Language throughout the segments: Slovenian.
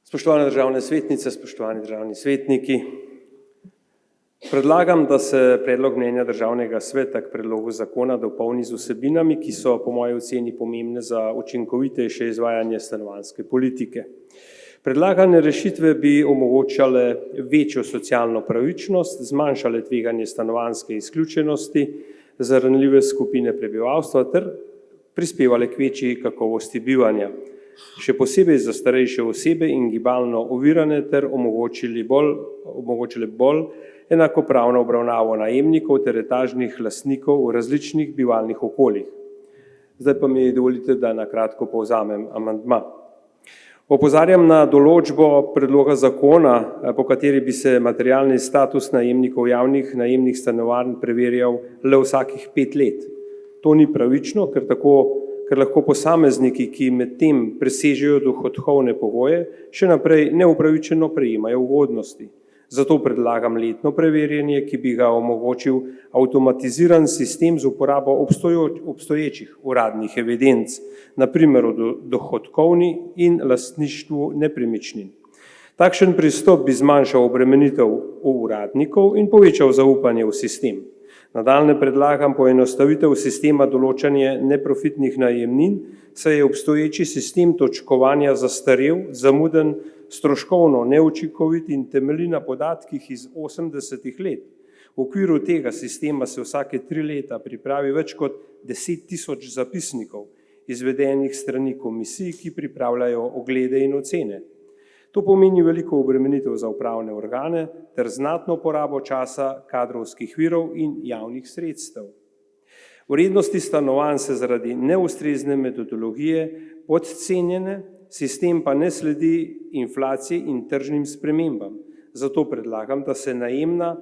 Spoštovane državne svetnice, spoštovani državni svetniki, predlagam, da se predlog mnenja Državnega sveta k predlogu zakona dopolni z vsebinami, ki so po moji oceni pomembne za učinkovitejše izvajanje stanovanjske politike. Predlagane rešitve bi omogočale večjo socialno pravičnost, zmanjšale tveganje stanovanjske izključenosti za ranljive skupine prebivalstva ter prispevale k večji kakovosti bivanja, še posebej za starejše osebe in gibalno ovirane ter omogočile bolj enakopravno obravnavo najemnikov ter etažnih lastnikov v različnih bivalnih okoljih. Zdaj pa mi dovolite, da na kratko povzamem amandma. Opozarjam na določbo predloga zakona, po kateri bi se materialni status najemnikov javnih najemnih stanovanj preverjal le vsakih 5 let. To ni pravično, ker lahko posamezniki, ki medtem presežejo dohodkovne pogoje, še naprej neupravičeno prejemajo ugodnosti. Zato predlagam letno preverjanje, ki bi ga omogočil avtomatiziran sistem z uporabo obstoječih uradnih evidenc, na primer o dohodkovni in lastništvu nepremičnin. Takšen pristop bi zmanjšal obremenitev uradnikov in povečal zaupanje v sistem. Nadaljnje predlagam poenostavitev sistema določanja neprofitnih najemnin, saj je obstoječi sistem točkovanja zastarel, zamuden, stroškovno neučinkovit in temelji na podatkih iz 80. let. V okviru tega sistema se vsake 3 leta pripravi več kot 10.000 zapisnikov, izvedenih strani komisij, ki pripravljajo oglede in ocene. To pomeni veliko obremenitev za upravne organe ter znatno porabo časa, kadrovskih virov in javnih sredstev. Vrednosti stanovanj se zaradi neustrezne metodologije podcenjene, sistem pa ne sledi inflaciji in tržnim spremembam. Zato predlagam, da se najemnina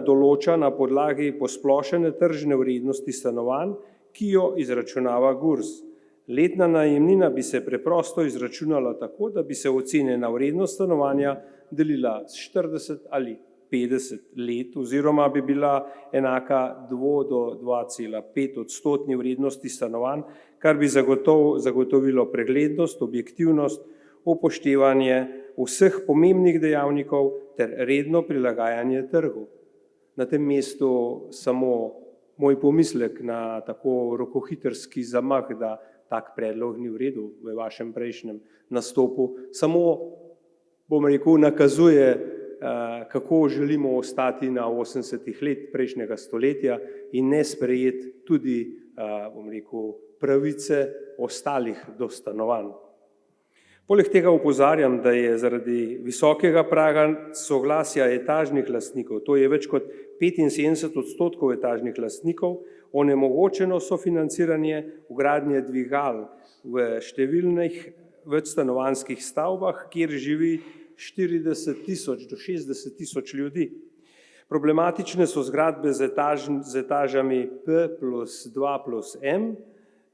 določa na podlagi posplošene tržne vrednosti stanovanj, ki jo izračunava GURS. Letna najemnina bi se preprosto izračunala tako, da bi se ocenjena vrednost stanovanja delila s 40 ali 50 let oziroma bi bila enaka 2 do 2,5% vrednosti stanovanj, kar bi zagotovilo preglednost, objektivnost, upoštevanje vseh pomembnih dejavnikov ter redno prilagajanje trgu. Na tem mestu samo moj pomislek na tako rokohitrski zamah, da tak predlog ni v redu v vašem prejšnjem nastopu, samo, nakazuje, kako želimo ostati na 80 let prejšnjega stoletja in ne sprejeti tudi, pravice ostalih do stanovanj. Poleg tega opozarjam, da je zaradi visokega praga soglasja etažnih lastnikov, to je več kot 75% etažnih lastnikov, onemogočeno sofinanciranje vgradnje dvigal v številnih večstanovanjskih stavbah, kjer živi 40.000 do 60.000 ljudi. Problematične so zgradbe z etažami P+2+M,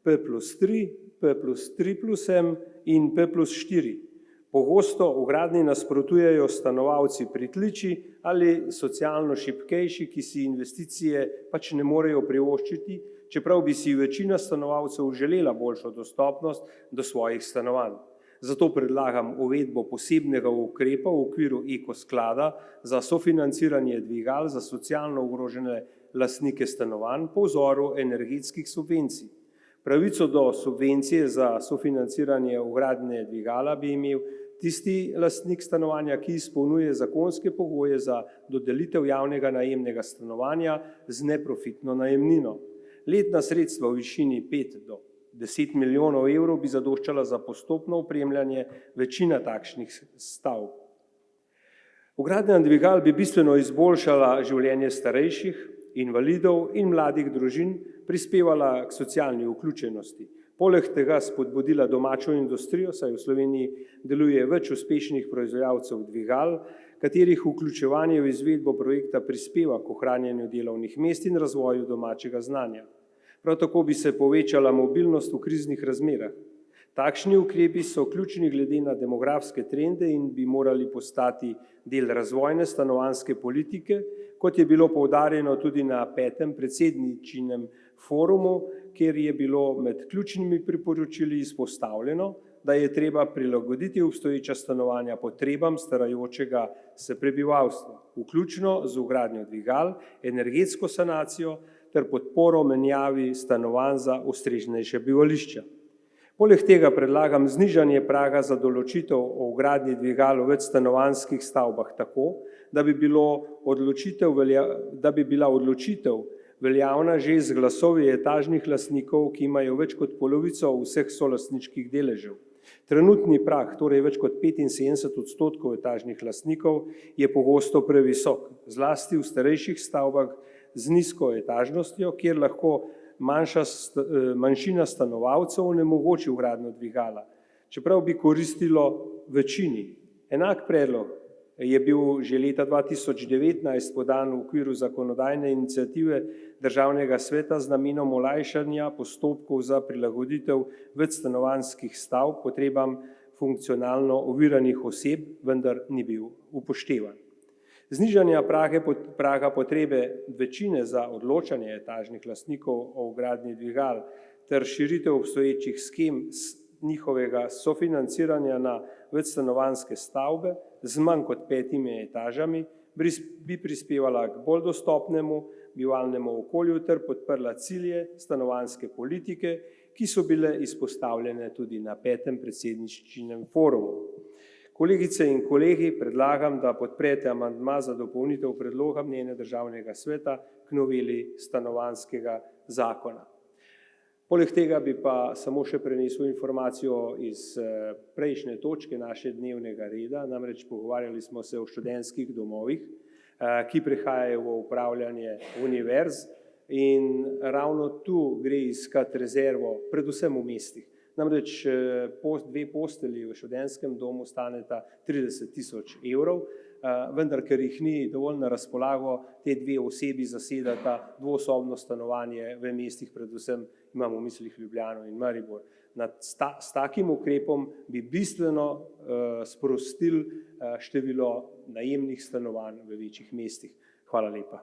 P+3, P+3+M in P+4. Pogosto vgradnji nasprotujejo stanovalci pritličji ali socialno šibkejši, ki si investicije pač ne morejo privoščiti, čeprav bi si večina stanovalcev želela boljšo dostopnost do svojih stanovanj. Zato predlagam uvedbo posebnega ukrepa v okviru Eko-sklada za sofinanciranje dvigal za socialno ogrožene lastnike stanovanj po vzoru energetskih subvencij. Pravico do subvencije za sofinanciranje vgradnje dvigala bi imel tisti lastnik stanovanja, ki izpolnjuje zakonske pogoje za dodelitev javnega najemnega stanovanja z neprofitno najemnino. Letna sredstva v višini 5 do 10 milijonov evrov bi zadoščala za postopno opremljanje večine takšnih stavb. Vgradnja dvigal bi bistveno izboljšala življenje starejših, invalidov in mladih družin, prispevala k socialni vključenosti. Poleg tega spodbudila domačo industrijo, saj v Sloveniji deluje več uspešnih proizvajalcev dvigal, katerih vključevanje v izvedbo projekta prispeva k ohranjanju delovnih mest in razvoju domačega znanja. Prav tako bi se povečala mobilnost v kriznih razmerah. Takšni ukrepi so ključni glede na demografske trende in bi morali postati del razvojne stanovanjske politike Kot je bilo poudarjeno tudi na 5. predsedničinem forumu, kjer je bilo med ključnimi priporočili izpostavljeno, da je treba prilagoditi obstoječa stanovanja potrebam starajočega se prebivalstva, vključno z vgradnjo dvigal, energetsko sanacijo ter podporo menjavi stanovanj za ustreznejše bivališča. Poleg tega predlagam znižanje praga za določitev o vgradnji dvigal v večstanovanjskih stavbah tako, da bi bila odločitev veljavna že z glasovi etažnih lastnikov, ki imajo več kot polovico vseh solastniških deležev. Trenutni prag, torej več kot 75% etažnih lastnikov, je pogosto previsok, zlasti v starejših stavbah z nizko etažnostjo, kjer lahko manjšina stanovalcev onemogoči vgradnjo dvigala, čeprav bi koristilo večini. Enak predlog je bil že leta 2019 podan v okviru zakonodajne iniciative Državnega sveta z namenom olajšanja postopkov za prilagoditev večstanovanjskih stavb potrebam funkcionalno oviranih oseb, vendar ni bil upoštevan. Znižanja praga potrebe večine za odločanje etažnih lastnikov o vgradnji dvigal ter širitev obstoječih skem njihovega sofinanciranja na večstanovanjske stavbe z manj kot 5 etažami bi prispevala k bolj dostopnemu bivalnemu okolju ter podprla cilje stanovanjske politike, ki so bile izpostavljene tudi na 5. predsedničinem forumu. Kolegice in kolegi, predlagam, da podprete amandma za dopolnitev predloga mnenja Državnega sveta k noveli stanovanjskega zakona. Poleg tega bi pa samo še prenesel informacijo iz prejšnje točke naše dnevnega reda, namreč pogovarjali smo se o študentskih domovih, ki prehajajo v upravljanje univerz in ravno tu gre iskati rezervo, predvsem v mestih. Namreč 2 postelji v študentskem domu staneta 30.000 evrov, vendar ker jih ni dovolj na razpolago, te 2 osebi zasedata dvosobno stanovanje v mestih, predvsem imamo v mislih Ljubljano in Maribor. S takim ukrepom bi bistveno sprostili število najemnih stanovanj v večjih mestih. Hvala lepa.